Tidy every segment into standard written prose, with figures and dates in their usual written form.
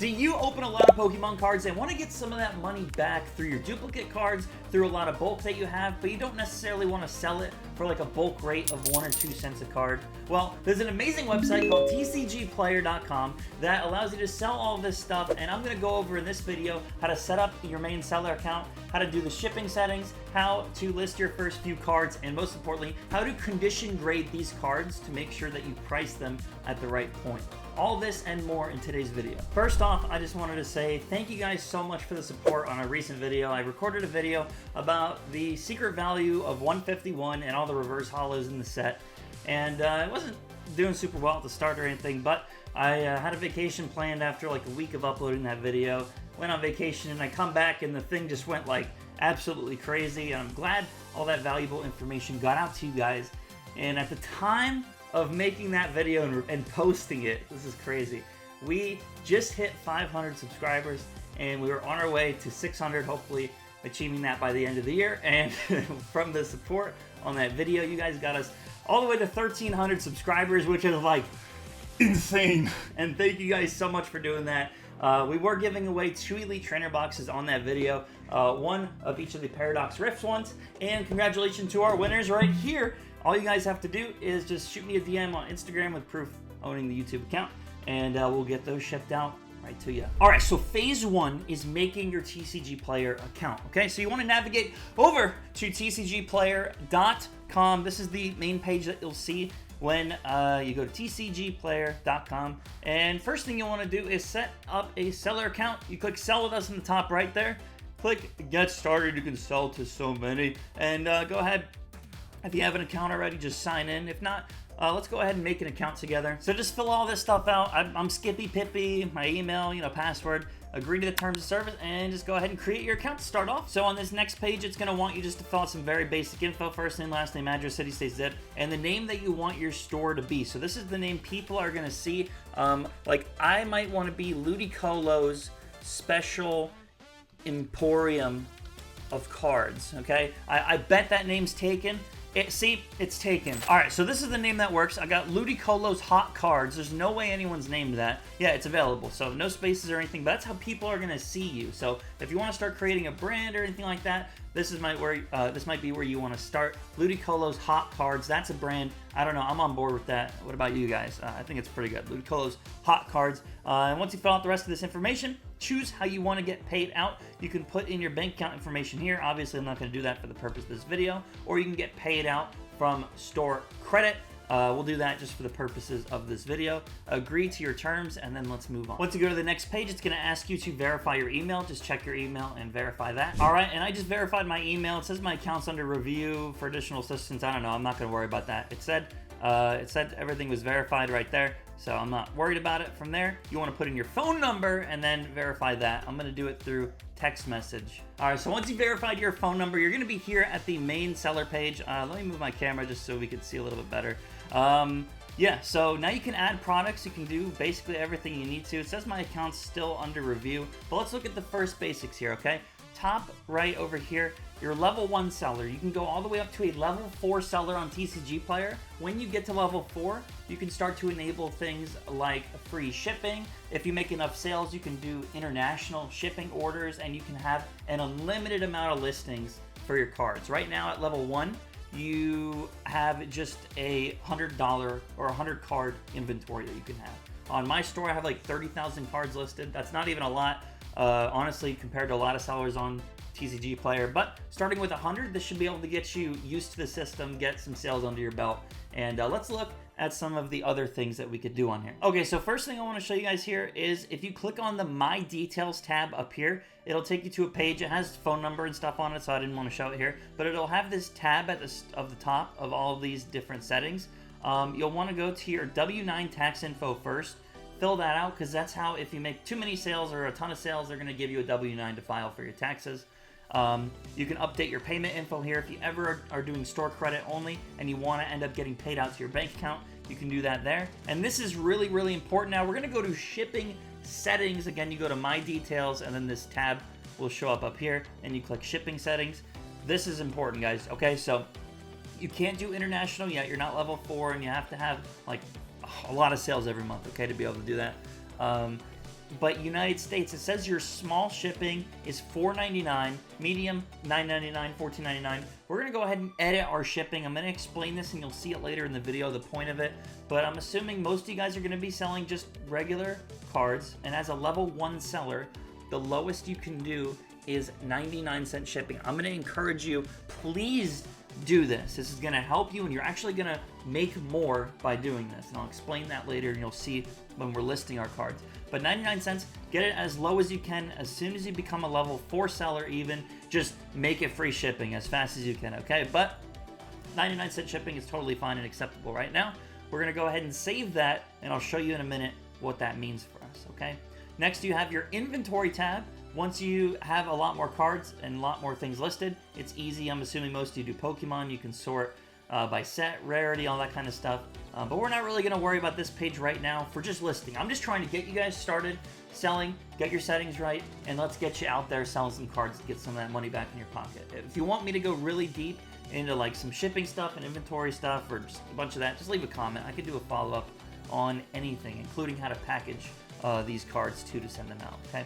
See, you open a lot of Pokemon cards and want to get some of that money back through your duplicate cards, through a lot of bulk that you have, but you don't necessarily want to sell it for like a bulk rate of 1 or 2 cents a card. Well, there's an amazing website called TCGPlayer.com that allows you to sell all this stuff, and I'm going to go over in this video how to set up your main seller account, how to do the shipping settings, how to list your first few cards, and most importantly, how to condition grade these cards to make sure that you price them at the right point. All this and more in today's video. First off, I just wanted to say thank you guys so much for the support on a recent video. I recorded a video about the secret value of 151 and all the reverse hollows in the set, and it wasn't doing super well at the start or anything, but I had a vacation planned after like a week of uploading that video. Went on vacation and I come back and the thing just went like absolutely crazy, and I'm glad all that valuable information got out to you guys. And at the time of making that video and posting it, this is crazy, we just hit 500 subscribers and we were on our way to 600, hopefully achieving that by the end of the year. And from the support on that video, you guys got us all the way to 1,300 subscribers, which is like insane. And thank you guys so much for doing that. We were giving away 2 Elite Trainer boxes on that video, 1 of each of the Paradox Rifts ones, and congratulations to our winners right here. All you guys have to do is just shoot me a DM on Instagram with proof owning the YouTube account, and we'll get those shipped out right to you. All right, so phase 1 is making your TCG Player account, okay? So you want to navigate over to TCGPlayer.com. This is the main page that you'll see when you go to TCGPlayer.com. And first thing you want to do is set up a seller account. You click Sell with Us in the top right there. Click Get Started. You can sell to so many. And go ahead. If you have an account already, just sign in. If not, let's go ahead and make an account together. So just fill all this stuff out. I'm Skippy Pippy, my email, password, agree to the terms of service, and just go ahead and create your account to start off. So on this next page, it's going to want you just to fill out some very basic info: first name, last name, address, city, state, zip, and the name that you want your store to be. So this is the name people are going to see. Like I might want to be Ludicolo's Special Emporium of Cards, okay? I bet that name's taken. See, it's taken. All right, so this is the name that works. I got Ludicolo's Hot Cards. There's no way anyone's named that. Yeah, it's available, so no spaces or anything, but that's how people are gonna see you. So if you wanna start creating a brand or anything like that, this might be where you wanna start. Ludicolo's Hot Cards, that's a brand. I don't know, I'm on board with that. What about you guys? I think it's pretty good. Ludicolo's Hot Cards. And once you fill out the rest of this information, choose how you want to get paid out. You can put in your bank account information here. Obviously, I'm not going to do that for the purpose of this video. Or you can get paid out from store credit. We'll do that just for the purposes of this video. Agree to your terms, and then let's move on. Once you go to the next page, it's going to ask you to verify your email. Just check your email and verify that. All right, and I just verified my email. It says my account's under review for additional assistance. I don't know. I'm not going to worry about that. It said everything was verified right there, so I'm not worried about it. From there, you want to put in your phone number and then verify that. I'm going to do it through text message. All right, so once you verified your phone number, you're going to be here at the main seller page. Let me move my camera just so we can see a little bit better. Yeah, so now you can add products. You can do basically everything you need to. It says my account's still under review, but let's look at the first basics here, okay? Top right over here, your level 1 seller. You can go all the way up to a level 4 seller on TCG Player. When you get to level 4, you can start to enable things like free shipping. If you make enough sales, you can do international shipping orders, and you can have an unlimited amount of listings for your cards. Right now at level 1, you have just a $100 or 100 card inventory that you can have. On my store, I have like 30,000 cards listed. That's not even a lot, honestly, compared to a lot of sellers on TCG Player, but starting with 100, this should be able to get you used to the system, get some sales under your belt, and let's look at some of the other things that we could do on here. Okay, so first thing I want to show you guys here is if you click on the My Details tab up here, it'll take you to a page. It has phone number and stuff on it, so I didn't want to show it here, but it'll have this tab at the top of all of these different settings. You'll want to go to your W-9 tax info first. Fill that out, because that's how, if you make too many sales or a ton of sales, they're going to give you a W-9 to file for your taxes. You can update your payment info here. If you ever are doing store credit only and you want to end up getting paid out to your bank account, you can do that there. And this is really, really important. Now we're going to go to shipping settings. Again, you go to My Details, and then this tab will show up here, and you click shipping settings. This is important, guys. Okay, so you can't do international yet. You're not level 4, and you have to have like a lot of sales every month, okay, to be able to do that. but United States, it says your small shipping is $4.99, medium $9.99, $14.99. We're going to go ahead and edit our shipping. I'm going to explain this and you'll see it later in the video, the point of it. But I'm assuming most of you guys are going to be selling just regular cards. And as a level 1 seller, the lowest you can do is 99-cent shipping. I'm going to encourage you, please do this. This is going to help you and you're actually going to make more by doing this. And I'll explain that later and you'll see when we're listing our cards. But 99 cents, get it as low as you can. As soon as you become a level 4 seller even, just make it free shipping as fast as you can, okay? But 99-cent shipping is totally fine and acceptable right now. We're going to go ahead and save that, and I'll show you in a minute what that means for us, okay? Next, you have your inventory tab. Once you have a lot more cards and a lot more things listed, it's easy. I'm assuming most of you do Pokemon. You can sort by set, rarity, all that kind of stuff. But we're not really going to worry about this page right now for just listing. I'm just trying to get you guys started selling, get your settings right, and let's get you out there selling some cards to get some of that money back in your pocket. If you want me to go really deep into like some shipping stuff and inventory stuff or just a bunch of that, just leave a comment. I could do a follow-up on anything, including how to package these cards too to send them out, okay?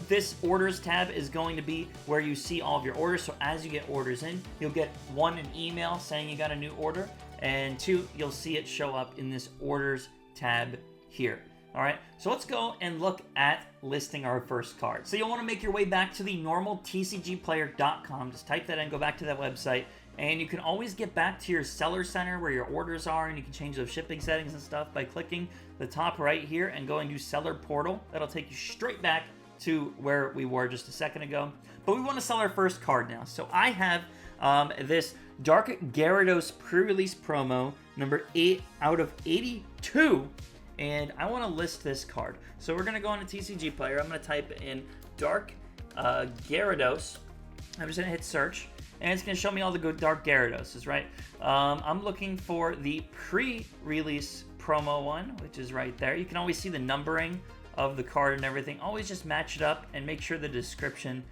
This orders tab is going to be where you see all of your orders. So as you get orders in, you'll get 1, an email saying you got a new order, and 2, you'll see it show up in this orders tab here. All right, so let's go and look at listing our first card. So you'll want to make your way back to the normal TCGPlayer.com. Just type that in, go back to that website, and you can always get back to your seller center where your orders are, and you can change those shipping settings and stuff by clicking the top right here and going to Seller Portal. That'll take you straight back to where we were just a second ago. But we want to sell our first card now. So I have this Dark Gyarados pre-release promo, number 8 out of 82. And I want to list this card. So we're going to go on to TCG Player. I'm going to type in Dark Gyarados. I'm just going to hit search. And it's going to show me all the good Dark Gyaradoses, right? I'm looking for the pre-release promo one, which is right there. You can always see the numbering of the card and everything. Always just match it up and make sure the description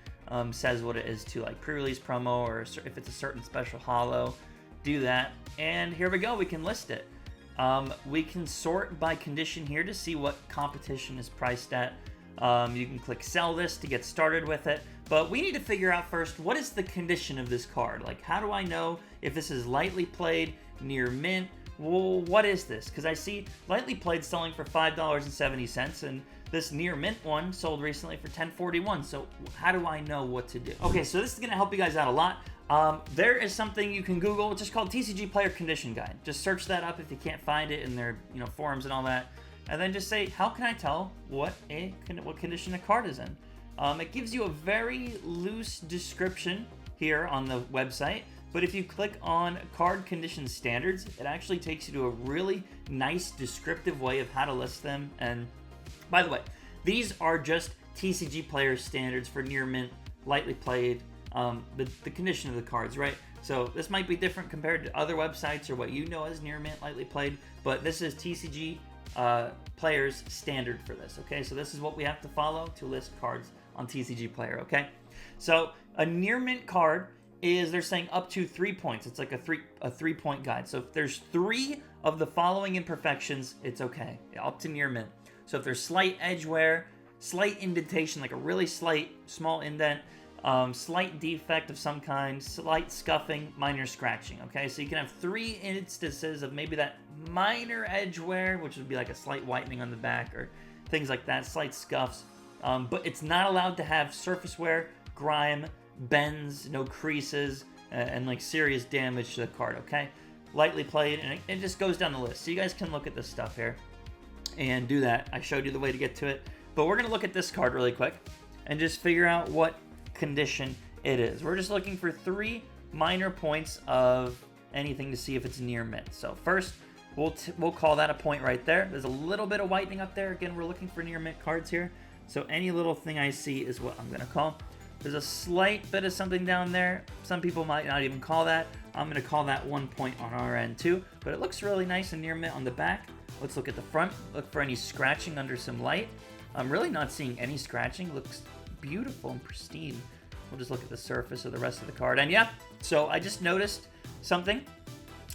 says what it is too, like pre-release promo, or if it's a certain special holo, do that. And here we go, we can list it. We can sort by condition here to see what competition is priced at. You can click sell this to get started with it, but we need to figure out first, what is the condition of this card? Like, how do I know if this is lightly played, near mint? Well, what is this? Because I see lightly played selling for $5.70, and this near mint one sold recently for $10.41. So how do I know what to do? Okay, so this is going to help you guys out a lot. There is something you can Google, just called TCG Player Condition Guide. Just search that up if you can't find it in their forums and all that, and then just say, how can I tell what condition a card is in? It gives you a very loose description here on the website. But if you click on Card Condition Standards, it actually takes you to a really nice descriptive way of how to list them. And by the way, these are just TCG Player standards for near mint, lightly played, the condition of the cards, right? So this might be different compared to other websites or what you know as near mint, lightly played, but this is TCG Player's standard for this, okay? So this is what we have to follow to list cards on TCG Player, okay? So a near mint card is, they're saying up to 3 points. It's like a 3-point guide. So if there's 3 of the following imperfections, it's okay, up to near mint. So if there's slight edge wear, slight indentation, like a really slight small indent, slight defect of some kind, slight scuffing, minor scratching, okay? So you can have 3 instances of maybe that minor edge wear, which would be like a slight whitening on the back or things like that, slight scuffs, but it's not allowed to have surface wear, grime, bends, no creases, and like serious damage to the card, okay? Lightly played, and it just goes down the list. So you guys can look at this stuff here and do that. I showed you the way to get to it, but we're gonna look at this card really quick and just figure out what condition it is. We're just looking for 3 minor points of anything to see if it's near mint. So first, we'll call that a point right there. There's a little bit of whitening up there. Again, we're looking for near mint cards here. So any little thing I see is what I'm gonna call. There's a slight bit of something down there. Some people might not even call that. I'm going to call that 1 point on our end too. But it looks really nice and near mint on the back. Let's look at the front. Look for any scratching under some light. I'm really not seeing any scratching. Looks beautiful and pristine. We'll just look at the surface of the rest of the card. And yeah, so I just noticed something.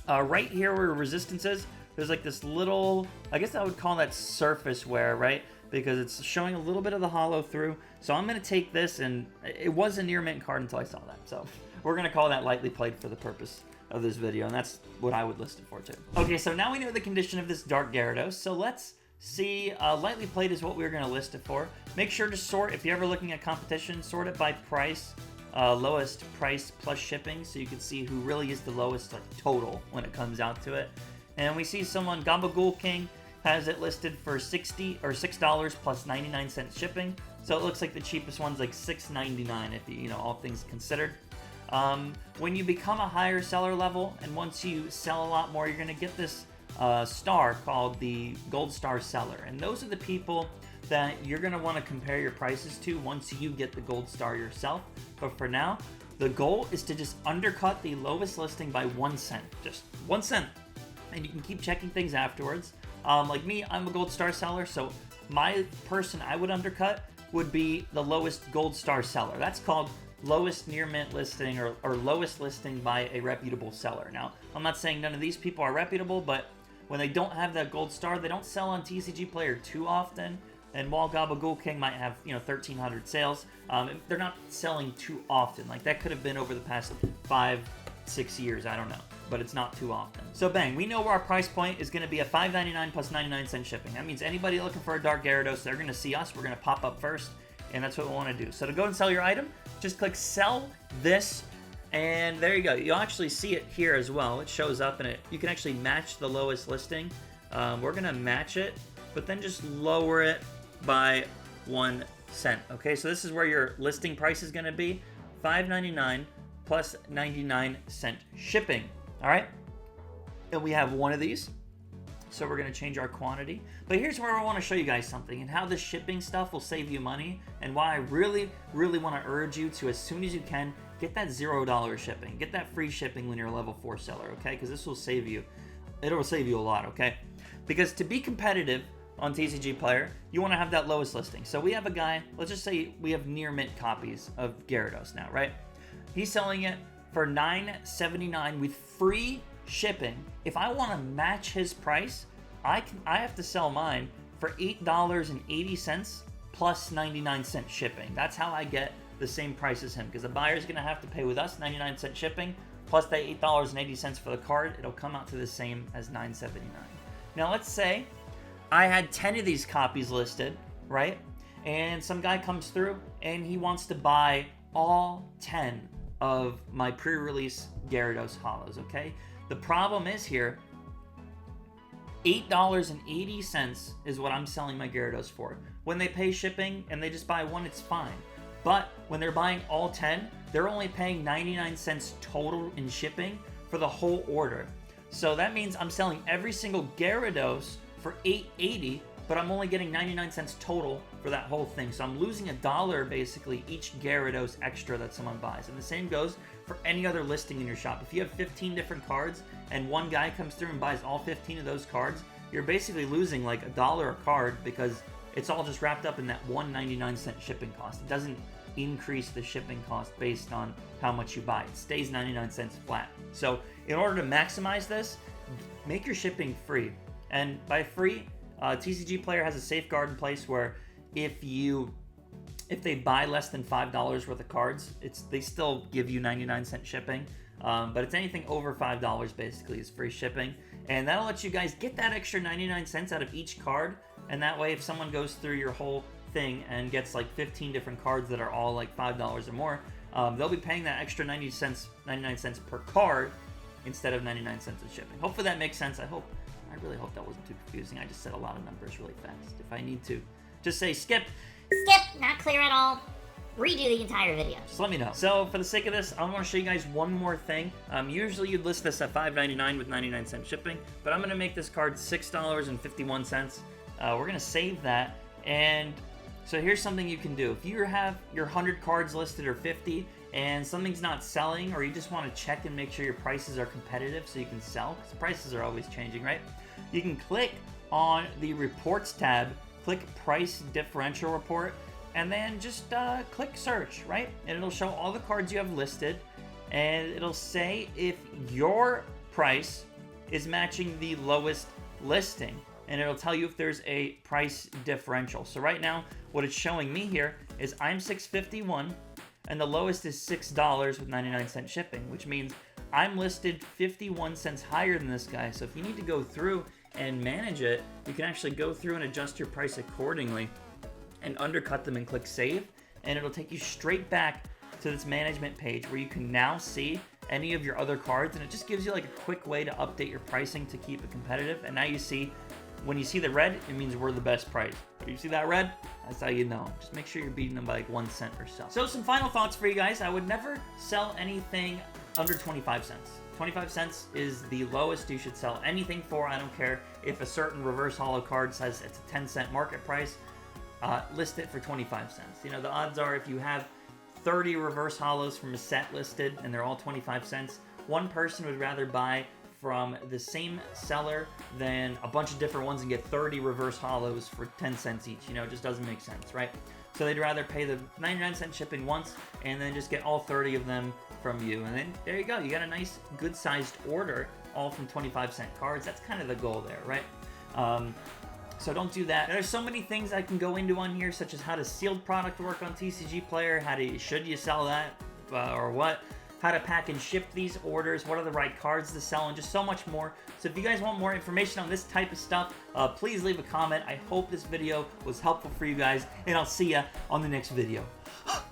Right here where resistance is, there's like this little, I guess I would call that surface wear, right? Because it's showing a little bit of the hollow through. So I'm going to take this, and it was a near mint card until I saw that. So we're going to call that lightly played for the purpose of this video, and that's what I would list it for too. Okay, so now we know the condition of this Dark Gyarados, so let's see. Lightly played is what we're going to list it for. Make sure to sort, if you're ever looking at competition, sort it by price, lowest price plus shipping, so you can see who really is the lowest like total when it comes out to it. And we see someone, Gabagool King, has it listed for $6 plus 99 cents shipping. So it looks like the cheapest one's like $6.99 if you know, all things considered. When you become a higher seller level, and once you sell a lot more, you're going to get this star called the Gold Star Seller. And those are the people that you're going to want to compare your prices to once you get the Gold Star yourself. But for now, the goal is to just undercut the lowest listing by 1 cent. Just 1 cent. And you can keep checking things afterwards. Like me, I'm a Gold Star seller, so my person I would undercut would be the lowest Gold Star seller. That's called lowest near mint listing, or lowest listing by a reputable seller. Now, I'm not saying none of these people are reputable, but when they don't have that Gold Star, they don't sell on TCGPlayer too often. And while Gabagool King might have, 1,300 sales, they're not selling too often. Like, that could have been over the past 5-6 years, I don't know. But it's not too often. So bang, we know our price point is going to be a $5.99 plus 99 cent shipping. That means anybody looking for a Dark Gyarados, they're going to see us. We're going to pop up first, and that's what we want to do. So to go and sell your item, just click sell this, and there you go. You'll actually see it here as well. It shows up, and you can actually match the lowest listing. We're going to match it, but then just lower it by 1 cent. Okay, so this is where your listing price is going to be, $5.99 plus 99 cent shipping. All right, and we have one of these, so we're going to change our quantity. But here's where I want to show you guys something, and how the shipping stuff will save you money, and why I really want to urge you to, as soon as you can, get that $0 shipping. Get that free shipping when you're a level 4 seller, okay? Because this will save you. It'll save you a lot, okay? Because to be competitive on TCGPlayer, you want to have that lowest listing. So we have a guy, let's just say we have near mint copies of Gyarados now, right? He's selling it for $9.79 with free shipping. If I want to match his price, I have to sell mine for $8.80 plus 99 cent shipping. That's how I get the same price as him, because the buyer's going to have to pay with us 99 cent shipping plus that $8.80 for the card. It'll come out to the same as $9.79. Now let's say I had 10 of these copies listed, right? And some guy comes through and he wants to buy all 10 of my pre-release Gyarados Hollows, okay? The problem is here, $8.80 is what I'm selling my Gyarados for. When they pay shipping and they just buy one, it's fine. But when they're buying all 10, they're only paying 99 cents total in shipping for the whole order. So that means I'm selling every single Gyarados for $8.80, but I'm only getting 99 cents total for that whole thing. So I'm losing $1 basically each Gyarados extra that someone buys. And the same goes for any other listing in your shop. If you have 15 different cards and one guy comes through and buys all 15 of those cards, you're basically losing like $1 a card, because it's all just wrapped up in that one 99 cent shipping cost. It doesn't increase the shipping cost based on how much you buy. It stays 99 cents flat. So in order to maximize this, make your shipping free. And by free, TCGPlayer has a safeguard in place where if they buy less than $5 worth of cards, they still give you 99 cent shipping. But it's anything over $5 basically is free shipping. And that'll let you guys get that extra 99 cents out of each card. And that way, if someone goes through your whole thing and gets like 15 different cards that are all like $5 or more, they'll be paying that extra 99 cents per card instead of 99 cents of shipping. Hopefully that makes sense. I really hope that wasn't too confusing. I just said a lot of numbers really fast. If I need to just say skip, not clear at all, redo the entire video. just let me know. So for the sake of this, I want to show you guys one more thing. Usually you'd list this at $5.99 with 99 cent shipping, but I'm going to make this card $6.51. We're going to save that. And so here's something you can do. If you have your 100 cards listed or 50 and something's not selling, or you just want to check and make sure your prices are competitive so you can sell, because prices are always changing, right? You can click on the reports tab, click price differential report, and then just click search, right? And it'll show all the cards you have listed, and it'll say if your price is matching the lowest listing, and it'll tell you if there's a price differential. So right now, what it's showing me here is I'm $6.51, and the lowest is $6 with 99-cent shipping, which means I'm listed 51 cents higher than this guy. So if you need to go through and manage it, you can actually go through and adjust your price accordingly and undercut them and click save, and it'll take you straight back to this management page where you can now see any of your other cards, and it just gives you like a quick way to update your pricing to keep it competitive. And now you see, when you see the red, it means we're the best price. You see that red? That's how you know. Just make sure you're beating them by like 1 cent or so. So some final thoughts for you guys. I would never sell anything under 25 cents. 25 cents is the lowest you should sell anything for. I don't care if a certain reverse holo card says it's a 10-cent market price. List it for 25 cents. You know, the odds are if you have 30 reverse holos from a set listed and they're all 25 cents, one person would rather buy from the same seller than a bunch of different ones and get 30 reverse holos for 10 cents each. You know, it just doesn't make sense, right? So they'd rather pay the 99-cent shipping once and then just get all 30 of them from you. And then there you go. You got a nice, good-sized order, all from 25-cent cards. That's kind of the goal there, right? So don't do that. There's so many things I can go into on here, such as how does sealed product work on TCGPlayer, should you sell that, or what, how to pack and ship these orders, what are the right cards to sell, and just so much more. So if you guys want more information on this type of stuff, please leave a comment. I hope this video was helpful for you guys, and I'll see ya on the next video.